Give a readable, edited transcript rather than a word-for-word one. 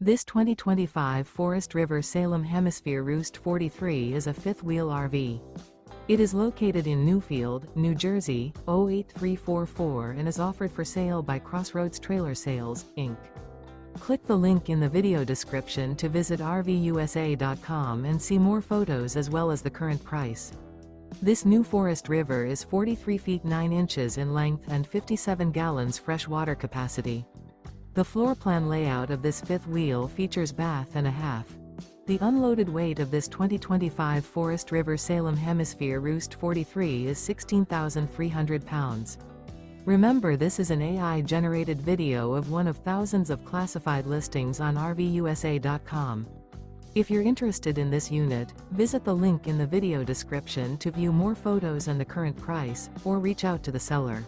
This 2025 Forest River Salem Hemisphere Roost 43 is a fifth-wheel RV. It is located in Newfield, New Jersey, 08344 and is offered for sale by Crossroads Trailer Sales, Inc. Click the link in the video description to visit RVUSA.com and see more photos as well as the current price. This new Forest River is 43 feet 9 inches in length and 57 gallons fresh water capacity. The floor plan layout of this fifth wheel features bath and a half. The unloaded weight of this 2025 Forest River Salem Hemisphere Roost 43 is 16,300 pounds. Remember, this is an AI-generated video of one of thousands of classified listings on RVUSA.com. If you're interested in this unit, visit the link in the video description to view more photos and the current price, or reach out to the seller.